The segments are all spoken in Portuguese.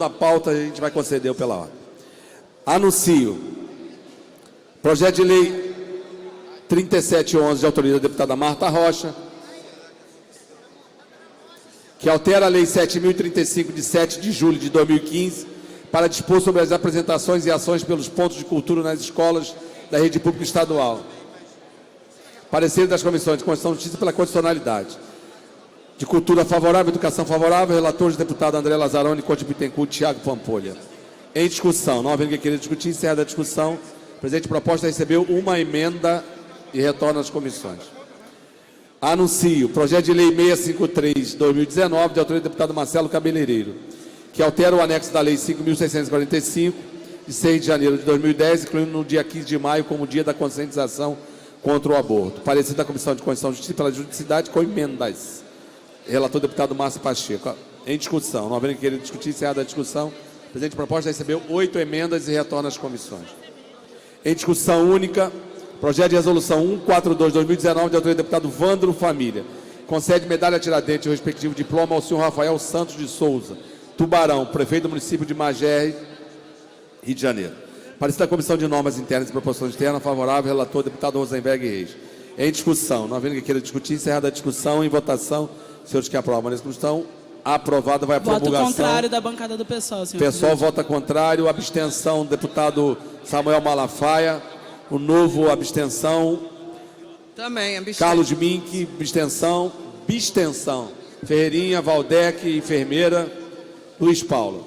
Da pauta, a gente vai conceder pela ordem. Anuncio. Projeto de Lei 3711, de autoria da deputada Marta Rocha, que altera a Lei 7.035, de 7 de julho de 2015, para dispor sobre as apresentações e ações pelos pontos de cultura nas escolas da rede pública estadual. Parecer das comissões de Constituição e Justiça pela condicionalidade. De Cultura favorável, Educação favorável, relatores deputado André Lazzaroni, Conde Bittencourt, Thiago Pampolha. Em discussão, não havendo que querer discutir, encerrada a discussão. A presente proposta recebeu uma emenda e retorna às comissões. Anuncio. Projeto de Lei 653/2019, de autoria do deputado Marcelo Cabeleireiro, que altera o anexo da Lei 5.645, de 6 de janeiro de 2010, incluindo no dia 15 de maio como dia da conscientização contra o aborto. Parecer da Comissão de Constituição e Justiça pela Juridicidade com emendas. Relator deputado Márcio Pacheco. Em discussão, não havendo que querer discutir, encerrada a discussão. A presente proposta recebeu 8 emendas e retorna às comissões. Em discussão única, projeto de resolução 142/2019, de autoria do deputado Vandro Família. Concede medalha Tiradentes e o respectivo diploma ao senhor Rafael Santos de Souza, Tubarão, prefeito do município de Magé, Rio de Janeiro. Parecer da Comissão de Normas Internas e Proposição Externa, favorável, relator deputado Rosenberg Reis. Em discussão, não havendo que queira discutir, encerrada a discussão, em votação, senhores que aprovam a discussão, aprovada, vai a promulgação. Voto contrário da bancada do PSOL, senhor PSOL presidente. vota contrário, abstenção, deputado Samuel Malafaia, o novo abstenção, Também, abstenção. Carlos Mink, abstenção, abstenção, Ferreirinha, Valdec, enfermeira, Luiz Paulo,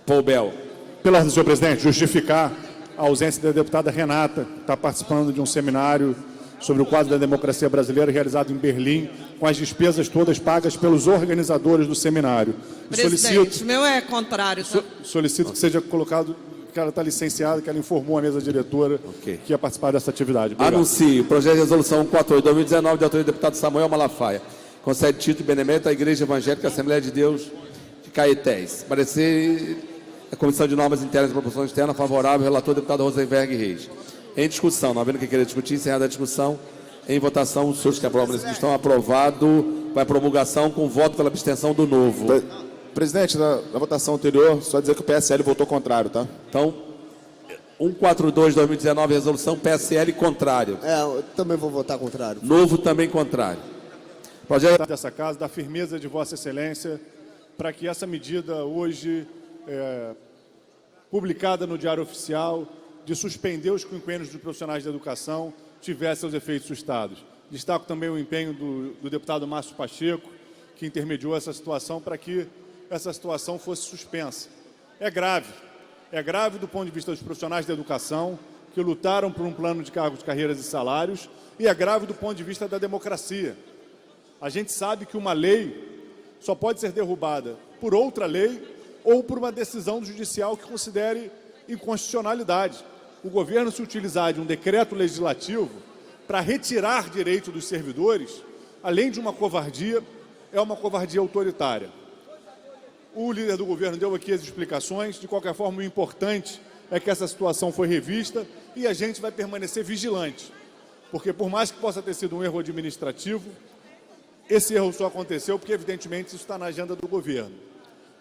Poubel. Pela ordem, senhor presidente, justificar a ausência da deputada Renata, que está participando de um seminário sobre o quadro da democracia brasileira realizado em Berlim, com as despesas todas pagas pelos organizadores do seminário. Presidente, o meu é contrário. Tá? Solicito que seja colocado que ela está licenciada, que ela informou a mesa diretora que ia participar dessa atividade. Obrigado. Anuncio. Projeto de resolução 148/2019, de autoria do deputado Samuel Malafaia. Concede título e benemérito à Igreja Evangélica Assembleia de Deus de Caetés. Parecer a Comissão de Normas Internas e Proposição Externa, favorável, relator deputado Rosenberg Reis. Em discussão, não havendo que querer discutir, encerrada a discussão. Em votação, os senhores que aprovam a discussão, aprovado. Vai a promulgação com voto pela abstenção do novo. Presidente, na votação anterior, só dizer que o PSL votou contrário, tá? Então, 142/2019, resolução PSL contrário. Eu também vou votar contrário. Novo também contrário. Projeto Dessa casa, da firmeza de Vossa Excelência, para que essa medida hoje, publicada no Diário Oficial, de suspender os quinquênios dos profissionais da educação, tivesse seus efeitos sustados. Destaco também o empenho do deputado Márcio Pacheco, que intermediou essa situação para que essa situação fosse suspensa. É grave do ponto de vista dos profissionais da educação, que lutaram por um plano de cargos, carreiras e salários, e é grave do ponto de vista da democracia. A gente sabe que uma lei só pode ser derrubada por outra lei ou por uma decisão judicial que considere inconstitucionalidade. O governo se utilizar de um decreto legislativo para retirar direito dos servidores, além de uma covardia, é uma covardia autoritária. O líder do governo deu aqui as explicações. De qualquer forma, o importante é que essa situação foi revista e a gente vai permanecer vigilante. Porque, por mais que possa ter sido um erro administrativo, esse erro só aconteceu porque, evidentemente, isso está na agenda do governo.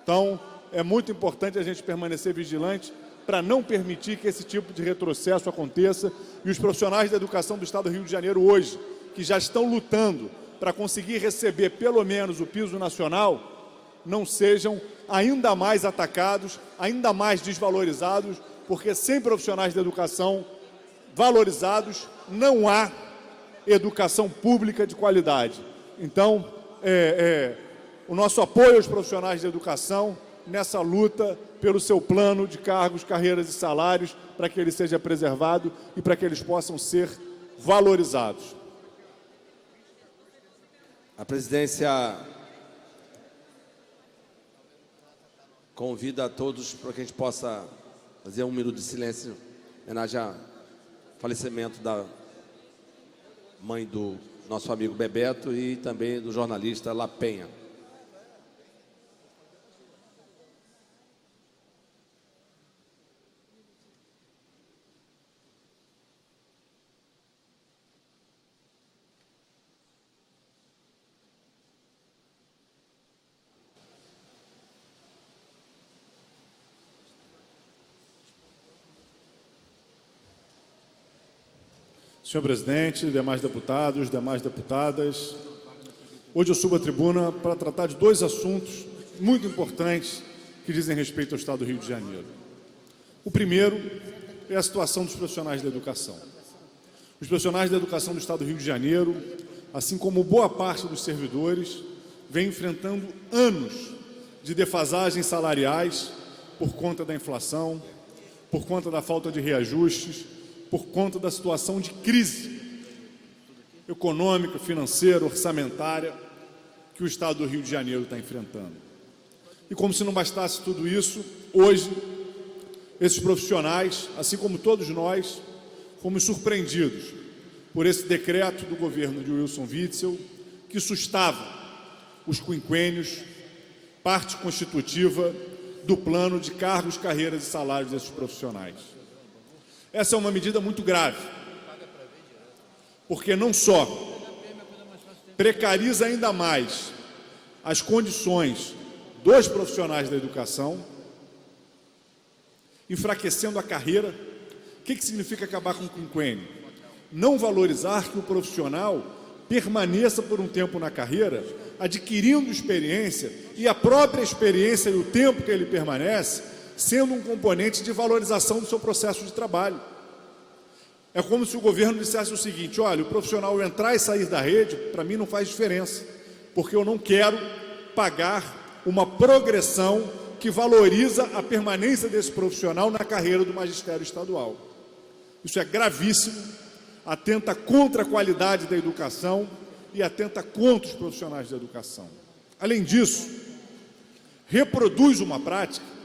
Então, é muito importante a gente permanecer vigilante para não permitir que esse tipo de retrocesso aconteça. E os profissionais da educação do Estado do Rio de Janeiro hoje, que já estão lutando para conseguir receber pelo menos o piso nacional, não sejam ainda mais atacados, ainda mais desvalorizados, porque sem profissionais da educação valorizados não há educação pública de qualidade. Então, o nosso apoio aos profissionais da educação nessa luta pelo seu plano de cargos, carreiras e salários, para que ele seja preservado e para que eles possam ser valorizados. A presidência convida a todos para que a gente possa fazer um minuto de silêncio em homenagem ao falecimento da mãe do nosso amigo Bebeto e também do jornalista La Penha. Senhor presidente, demais deputados, demais deputadas, hoje eu subo à tribuna para tratar de dois assuntos muito importantes que dizem respeito ao Estado do Rio de Janeiro. O primeiro é a situação dos profissionais da educação. Os profissionais da educação do Estado do Rio de Janeiro, assim como boa parte dos servidores, vem enfrentando anos de defasagens salariais por conta da inflação, por conta da falta de reajustes, por conta da situação de crise econômica, financeira, orçamentária que o Estado do Rio de Janeiro está enfrentando. E como se não bastasse tudo isso, hoje, esses profissionais, assim como todos nós, fomos surpreendidos por esse decreto do governo de Wilson Witzel, que sustava os quinquênios, parte constitutiva do plano de cargos, carreiras e salários desses profissionais. Essa é uma medida muito grave, porque não só precariza ainda mais as condições dos profissionais da educação, enfraquecendo a carreira. O que significa acabar com o quinquênio? Não valorizar que o profissional permaneça por um tempo na carreira, adquirindo experiência, e a própria experiência e o tempo que ele permanece sendo um componente de valorização do seu processo de trabalho. É como se o governo dissesse o seguinte: olha, o profissional entrar e sair da rede, para mim não faz diferença, porque eu não quero pagar uma progressão que valoriza a permanência desse profissional na carreira do magistério estadual. Isso é gravíssimo, atenta contra a qualidade da educação e atenta contra os profissionais da educação. Além disso, reproduz uma prática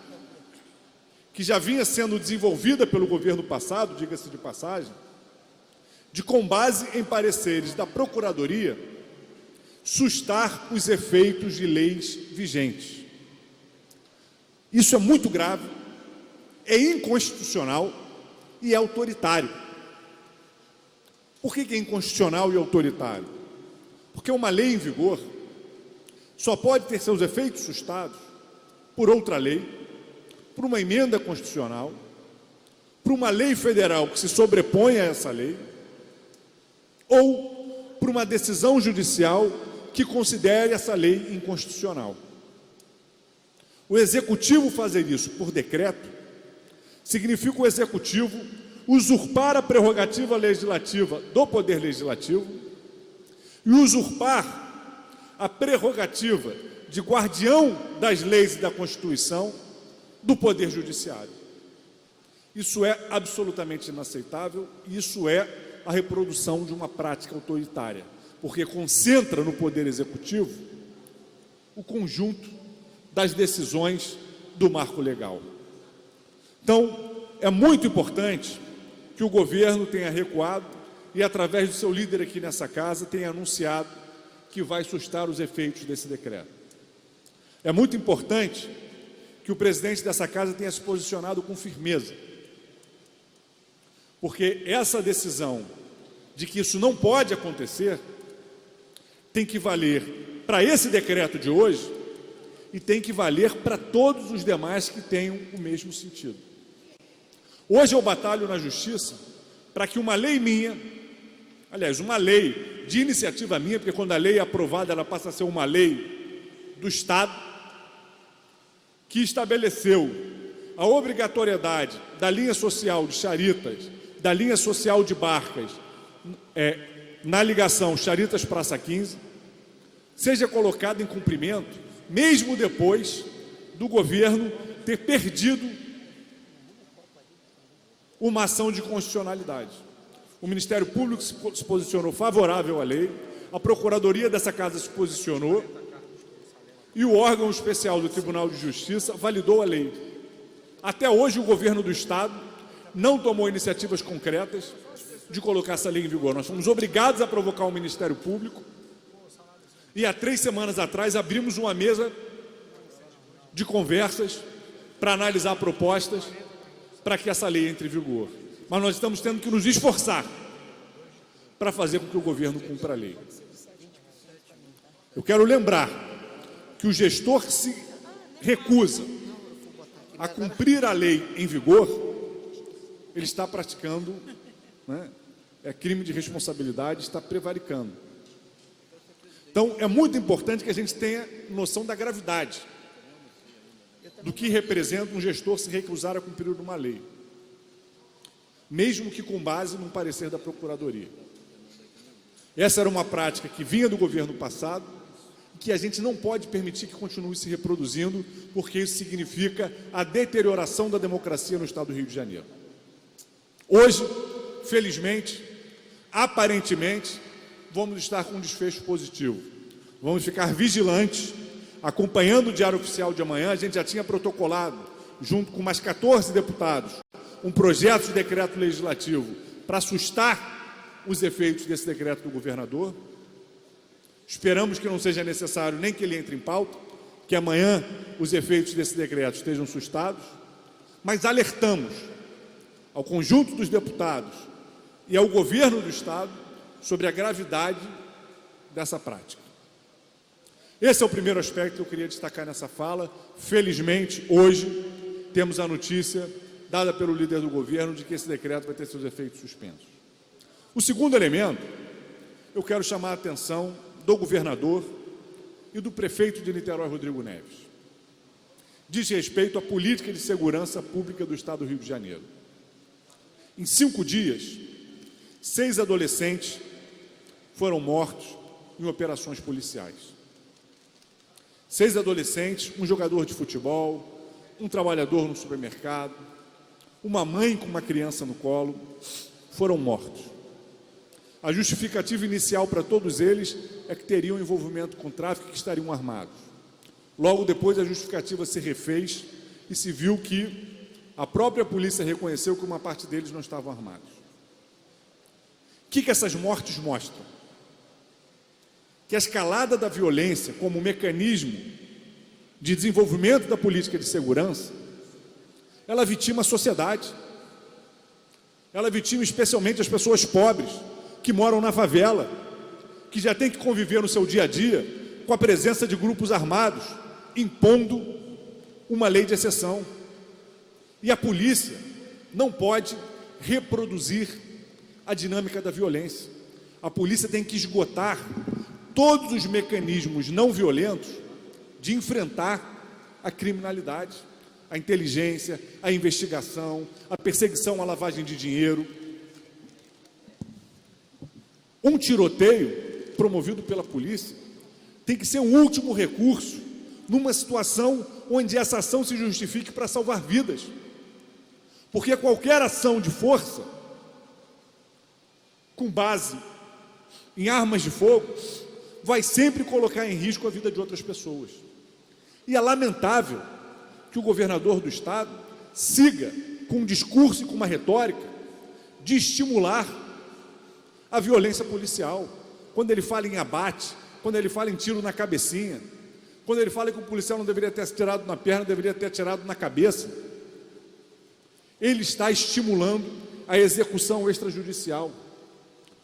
que já vinha sendo desenvolvida pelo governo passado, diga-se de passagem, de, com base em pareceres da Procuradoria, sustar os efeitos de leis vigentes. Isso é muito grave, é inconstitucional e é autoritário. Por que é inconstitucional e autoritário? Porque uma lei em vigor só pode ter seus efeitos sustados por outra lei, por uma emenda constitucional, por uma lei federal que se sobrepõe a essa lei, ou por uma decisão judicial que considere essa lei inconstitucional. O Executivo fazer isso por decreto significa o Executivo usurpar a prerrogativa legislativa do Poder Legislativo e usurpar a prerrogativa de guardião das leis e da Constituição do Poder Judiciário. Isso é absolutamente inaceitável e isso é a reprodução de uma prática autoritária, porque concentra no Poder Executivo o conjunto das decisões do marco legal. Então, é muito importante que o governo tenha recuado e, através do seu líder aqui nessa casa, tenha anunciado que vai sustar os efeitos desse decreto. É muito importante que o presidente dessa casa tenha se posicionado com firmeza, porque essa decisão de que isso não pode acontecer tem que valer para esse decreto de hoje e tem que valer para todos os demais que tenham o mesmo sentido. Hoje eu batalho na Justiça para que uma lei minha, aliás, uma lei de iniciativa minha, porque quando a lei é aprovada ela passa a ser uma lei do Estado, que estabeleceu a obrigatoriedade da linha social de Charitas, da linha social de Barcas, na ligação Charitas-Praça 15, seja colocada em cumprimento, mesmo depois do governo ter perdido uma ação de constitucionalidade. O Ministério Público se posicionou favorável à lei, a Procuradoria dessa casa se posicionou e o órgão especial do Tribunal de Justiça validou a lei. Até hoje o governo do Estado não tomou iniciativas concretas de colocar essa lei em vigor. Nós fomos obrigados a provocar o Ministério Público e há 3 semanas atrás abrimos uma mesa de conversas para analisar propostas para que essa lei entre em vigor. Mas nós estamos tendo que nos esforçar para fazer com que o governo cumpra a lei. Eu quero lembrar que o gestor se recusa a cumprir a lei em vigor, ele está praticando, é crime de responsabilidade, está prevaricando. Então, é muito importante que a gente tenha noção da gravidade do que representa um gestor se recusar a cumprir uma lei, mesmo que com base num parecer da Procuradoria. Essa era uma prática que vinha do governo passado, que a gente não pode permitir que continue se reproduzindo, porque isso significa a deterioração da democracia no Estado do Rio de Janeiro. Hoje, felizmente, aparentemente, vamos estar com um desfecho positivo. Vamos ficar vigilantes, acompanhando o Diário Oficial de amanhã. A gente já tinha protocolado, junto com mais 14 deputados, um projeto de decreto legislativo para assustar os efeitos desse decreto do governador. Esperamos que não seja necessário nem que ele entre em pauta, que amanhã os efeitos desse decreto estejam assustados, mas alertamos ao conjunto dos deputados e ao governo do Estado sobre a gravidade dessa prática. Esse é o primeiro aspecto que eu queria destacar nessa fala. Felizmente, hoje, temos a notícia dada pelo líder do governo de que esse decreto vai ter seus efeitos suspensos. O segundo elemento, eu quero chamar a atenção do governador e do prefeito de Niterói, Rodrigo Neves. Diz respeito à política de segurança pública do Estado do Rio de Janeiro. Em 5 dias, 6 adolescentes foram mortos em operações policiais. 6 adolescentes, um jogador de futebol, um trabalhador no supermercado, uma mãe com uma criança no colo, foram mortos. A justificativa inicial para todos eles é que teriam envolvimento com tráfico e que estariam armados. Logo depois, a justificativa se refez e se viu que a própria polícia reconheceu que uma parte deles não estavam armados. O que essas mortes mostram? Que a escalada da violência como mecanismo de desenvolvimento da política de segurança, ela vitima a sociedade. Ela vitima especialmente as pessoas pobres, que moram na favela, que já têm que conviver no seu dia a dia com a presença de grupos armados, impondo uma lei de exceção. E a polícia não pode reproduzir a dinâmica da violência. A polícia tem que esgotar todos os mecanismos não violentos de enfrentar a criminalidade, a inteligência, a investigação, a perseguição à lavagem de dinheiro. Um tiroteio promovido pela polícia tem que ser um último recurso numa situação onde essa ação se justifique para salvar vidas. Porque qualquer ação de força, com base em armas de fogo, vai sempre colocar em risco a vida de outras pessoas. E é lamentável que o governador do Estado siga com um discurso e com uma retórica de estimular a violência policial. Quando ele fala em abate, quando ele fala em tiro na cabecinha, quando ele fala que o policial não deveria ter atirado na perna, deveria ter atirado na cabeça, ele está estimulando a execução extrajudicial,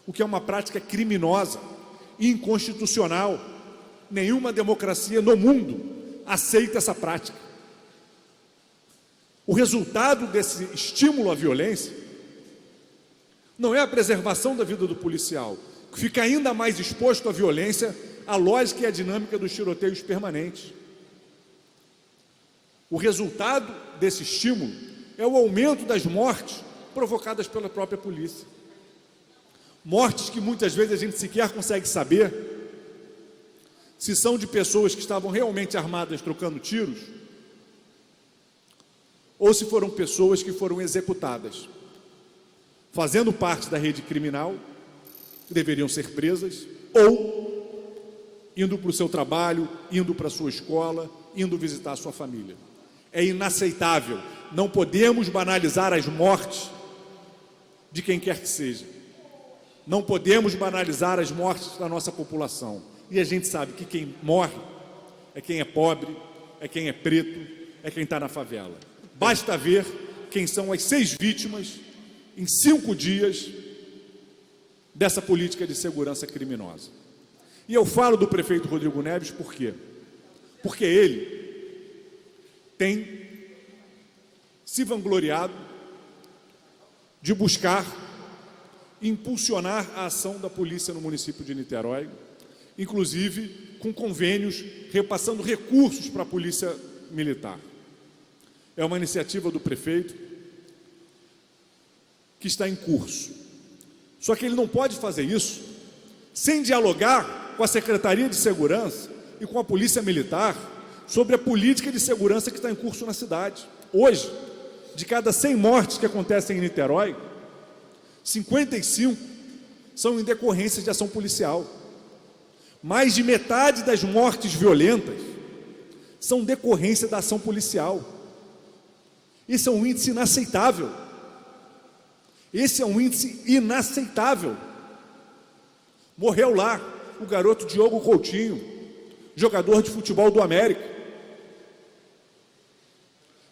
o que é uma prática criminosa e inconstitucional. Nenhuma democracia no mundo aceita essa prática. O resultado desse estímulo à violência não é a preservação da vida do policial, que fica ainda mais exposto à violência, à lógica e à dinâmica dos tiroteios permanentes. O resultado desse estímulo é o aumento das mortes provocadas pela própria polícia. Mortes que muitas vezes a gente sequer consegue saber se são de pessoas que estavam realmente armadas trocando tiros ou se foram pessoas que foram executadas, fazendo parte da rede criminal, que deveriam ser presas, ou indo para o seu trabalho, indo para a sua escola, indo visitar a sua família. É inaceitável. Não podemos banalizar as mortes de quem quer que seja. Não podemos banalizar as mortes da nossa população. E a gente sabe que quem morre é quem é pobre, é quem é preto, é quem está na favela. Basta ver quem são as 6 vítimas em 5 dias dessa política de segurança criminosa. E eu falo do prefeito Rodrigo Neves por quê? Porque ele tem se vangloriado de buscar impulsionar a ação da polícia no município de Niterói, inclusive com convênios repassando recursos para a polícia militar. É uma iniciativa do prefeito que está em curso. Só que ele não pode fazer isso sem dialogar com a Secretaria de Segurança e com a Polícia Militar sobre a política de segurança que está em curso na cidade. Hoje, de cada 100 mortes que acontecem em Niterói, 55 são em decorrência de ação policial. Mais de metade das mortes violentas são decorrência da ação policial. Esse é um índice inaceitável. Esse é um índice inaceitável. Morreu lá o garoto Diogo Coutinho, jogador de futebol do América.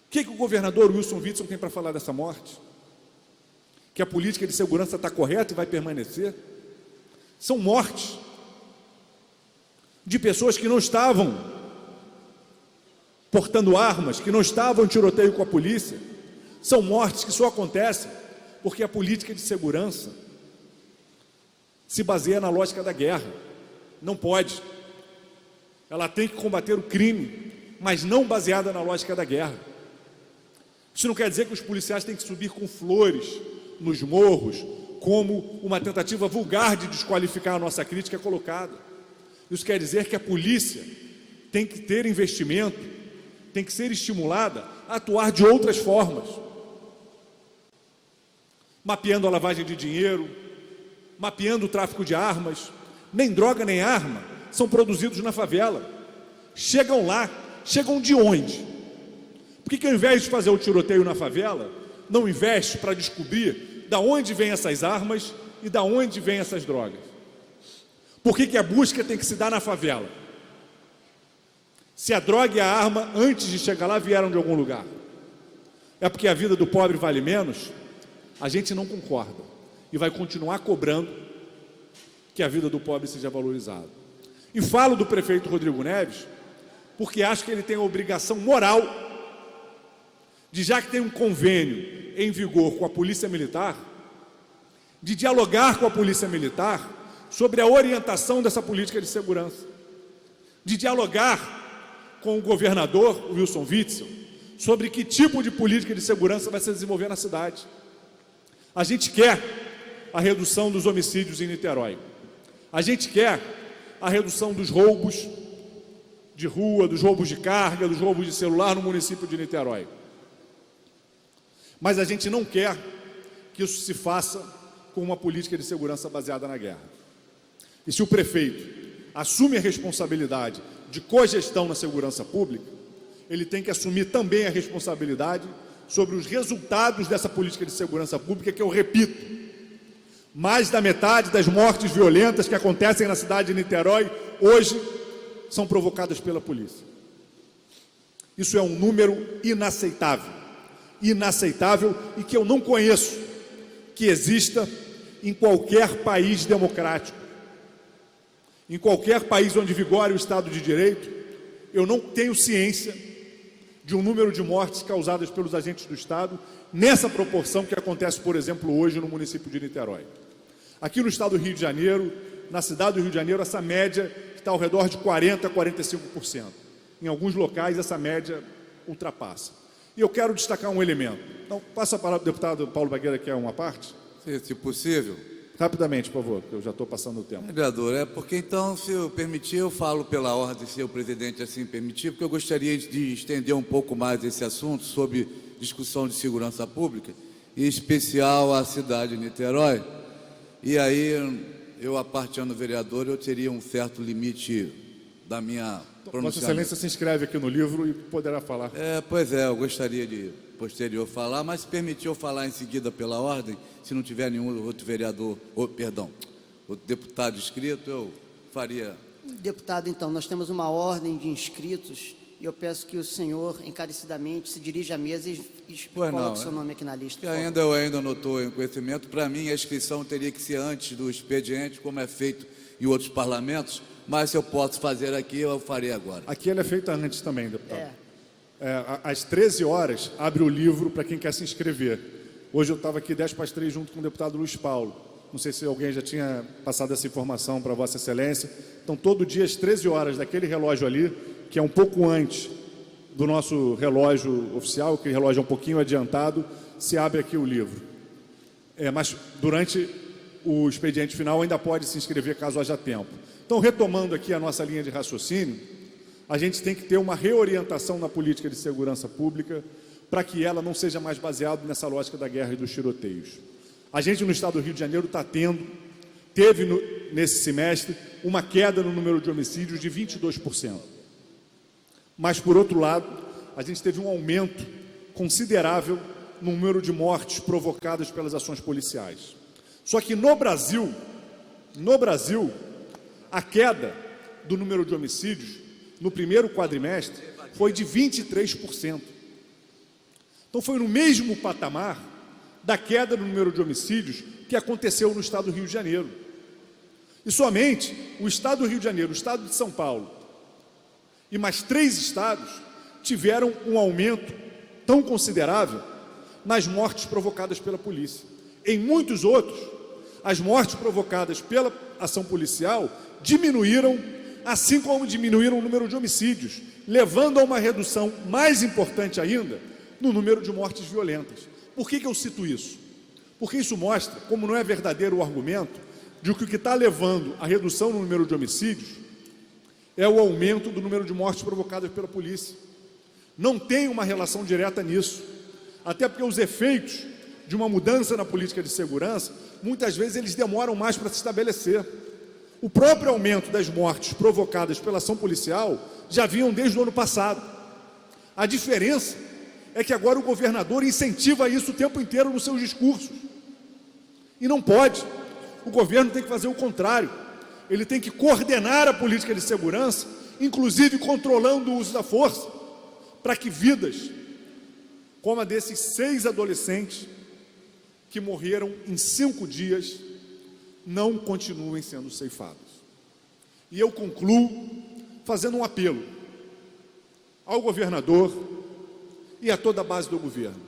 O que o governador Wilson Witzel tem para falar dessa morte? Que a política de segurança está correta e vai permanecer? São mortes de pessoas que não estavam portando armas, que não estavam em tiroteio com a polícia. São mortes que só acontecem porque a política de segurança se baseia na lógica da guerra. Não pode. Ela tem que combater o crime, mas não baseada na lógica da guerra. Isso não quer dizer que os policiais têm que subir com flores nos morros, como uma tentativa vulgar de desqualificar a nossa crítica colocada. Isso quer dizer que a polícia tem que ter investimento, tem que ser estimulada a atuar de outras formas. Mapeando a lavagem de dinheiro, mapeando o tráfico de armas. Nem droga nem arma são produzidos na favela. Chegam lá, chegam de onde? Por que ao invés de fazer o tiroteio na favela, não investe para descobrir da onde vêm essas armas e da onde vêm essas drogas? Por que a busca tem que se dar na favela? Se a droga e a arma, antes de chegar lá, vieram de algum lugar. É porque a vida do pobre vale menos? A gente não concorda e vai continuar cobrando que a vida do pobre seja valorizada. E falo do prefeito Rodrigo Neves porque acho que ele tem a obrigação moral de, já que tem um convênio em vigor com a Polícia Militar, de dialogar com a Polícia Militar sobre a orientação dessa política de segurança, de dialogar com o governador Wilson Witzel sobre que tipo de política de segurança vai se desenvolver na cidade. A gente quer a redução dos homicídios em Niterói. A gente quer a redução dos roubos de rua, dos roubos de carga, dos roubos de celular no município de Niterói. Mas a gente não quer que isso se faça com uma política de segurança baseada na guerra. E se o prefeito assume a responsabilidade de cogestão na segurança pública, ele tem que assumir também a responsabilidade sobre os resultados dessa política de segurança pública, que eu repito, mais da metade das mortes violentas que acontecem na cidade de Niterói hoje são provocadas pela polícia. Isso é um número inaceitável, inaceitável, e que eu não conheço que exista em qualquer país democrático. Em qualquer país onde vigore o Estado de Direito, eu não tenho ciência de um número de mortes causadas pelos agentes do Estado nessa proporção que acontece, por exemplo, hoje no município de Niterói. Aqui no estado do Rio de Janeiro, na cidade do Rio de Janeiro, essa média está ao redor de 40% a 45%. Em alguns locais, essa média ultrapassa. E eu quero destacar um elemento. Então, passa para o deputado Paulo Bagueira, que é uma parte. Se possível. Rapidamente, por favor, que eu já estou passando o tempo. Vereador, porque então, se eu permitir, eu falo pela ordem, se o presidente assim permitir, porque eu gostaria de estender um pouco mais esse assunto sobre discussão de segurança pública, em especial a cidade de Niterói. E aí, eu, a parte ano vereador, eu teria um certo limite da minha pronunciamento. Vossa Excelência se inscreve aqui no livro e poderá falar. Pois é, eu gostaria de posterior falar, mas se permitir eu falar em seguida pela ordem, se não tiver nenhum outro vereador, o deputado inscrito, eu faria. Deputado, então, nós temos uma ordem de inscritos e eu peço que o senhor, encarecidamente, se dirija à mesa e coloque o seu nome aqui na lista. Eu ainda não estou em conhecimento. Para mim, a inscrição teria que ser antes do expediente, como é feito em outros parlamentos, mas se eu posso fazer aqui, eu farei agora. Aqui ela é feita antes também, deputado. Às 13 horas, abre o livro para quem quer se inscrever. Hoje eu estava aqui 10 para as 3 junto com o deputado Luiz Paulo. não sei se alguém já tinha passado essa informação para Vossa Excelência. Então, todo dia, às 13 horas, daquele relógio ali, que é um pouco antes do nosso relógio oficial, aquele relógio é um pouquinho adiantado, se abre aqui o livro. Mas durante o expediente final ainda pode se inscrever caso haja tempo. Então, retomando aqui a nossa linha de raciocínio, a gente tem que ter uma reorientação na política de segurança pública para que ela não seja mais baseada nessa lógica da guerra e dos tiroteios. A gente no estado do Rio de Janeiro teve nesse semestre uma queda no número de homicídios de 22%. Mas, por outro lado, a gente teve um aumento considerável no número de mortes provocadas pelas ações policiais. Só que no Brasil, a queda do número de homicídios no primeiro quadrimestre foi de 23%. Então foi no mesmo patamar da queda no número de homicídios que aconteceu no estado do Rio de Janeiro. E somente o estado do Rio de Janeiro, o estado de São Paulo e mais 3 estados tiveram um aumento tão considerável nas mortes provocadas pela polícia. Em muitos outros, as mortes provocadas pela ação policial diminuíram, assim como diminuíram o número de homicídios, levando a uma redução mais importante ainda no número de mortes violentas. Por que eu cito isso? Porque isso mostra, como não é verdadeiro o argumento, de que o que está levando à redução no número de homicídios é o aumento do número de mortes provocadas pela polícia. Não tem uma relação direta nisso, até porque os efeitos de uma mudança na política de segurança, muitas vezes eles demoram mais para se estabelecer. O próprio aumento das mortes provocadas pela ação policial já vinham desde o ano passado. A diferença é que agora o governador incentiva isso o tempo inteiro nos seus discursos. E não pode. O governo tem que fazer o contrário. Ele tem que coordenar a política de segurança, inclusive controlando o uso da força, para que vidas, como a desses 6 adolescentes que morreram em 5 dias, não continuem sendo ceifados. E eu concluo fazendo um apelo ao governador e a toda a base do governo.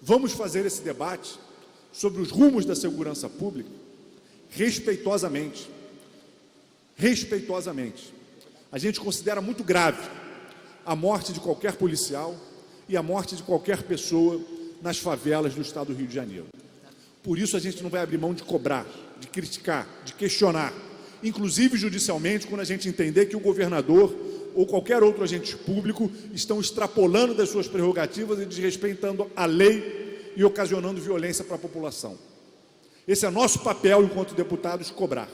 Vamos fazer esse debate sobre os rumos da segurança pública respeitosamente. Respeitosamente. A gente considera muito grave a morte de qualquer policial e a morte de qualquer pessoa nas favelas do estado do Rio de Janeiro. Por isso a gente não vai abrir mão de cobrar, de criticar, de questionar, inclusive judicialmente, quando a gente entender que o governador ou qualquer outro agente público estão extrapolando das suas prerrogativas e desrespeitando a lei e ocasionando violência para a população. Esse é nosso papel enquanto deputados, cobrar.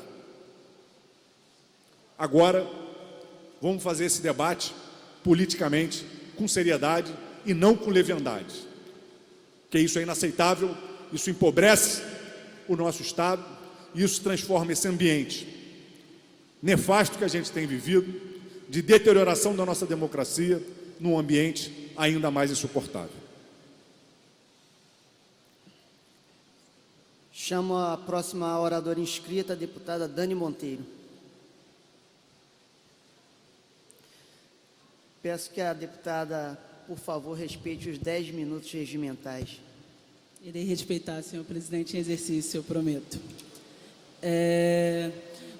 Agora, vamos fazer esse debate politicamente, com seriedade e não com leviandade, porque isso é inaceitável, isso empobrece o nosso Estado e isso transforma esse ambiente nefasto que a gente tem vivido, de deterioração da nossa democracia, num ambiente ainda mais insuportável. Chamo a próxima oradora inscrita, a deputada Dani Monteiro. Peço que a deputada, por favor, respeite os 10 minutos regimentais. Irei respeitar, senhor presidente, em exercício, eu prometo.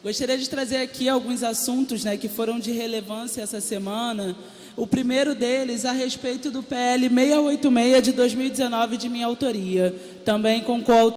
Gostaria de trazer aqui alguns assuntos, que foram de relevância essa semana. O primeiro deles a respeito do PL 686 de 2019, de minha autoria, também com coautoria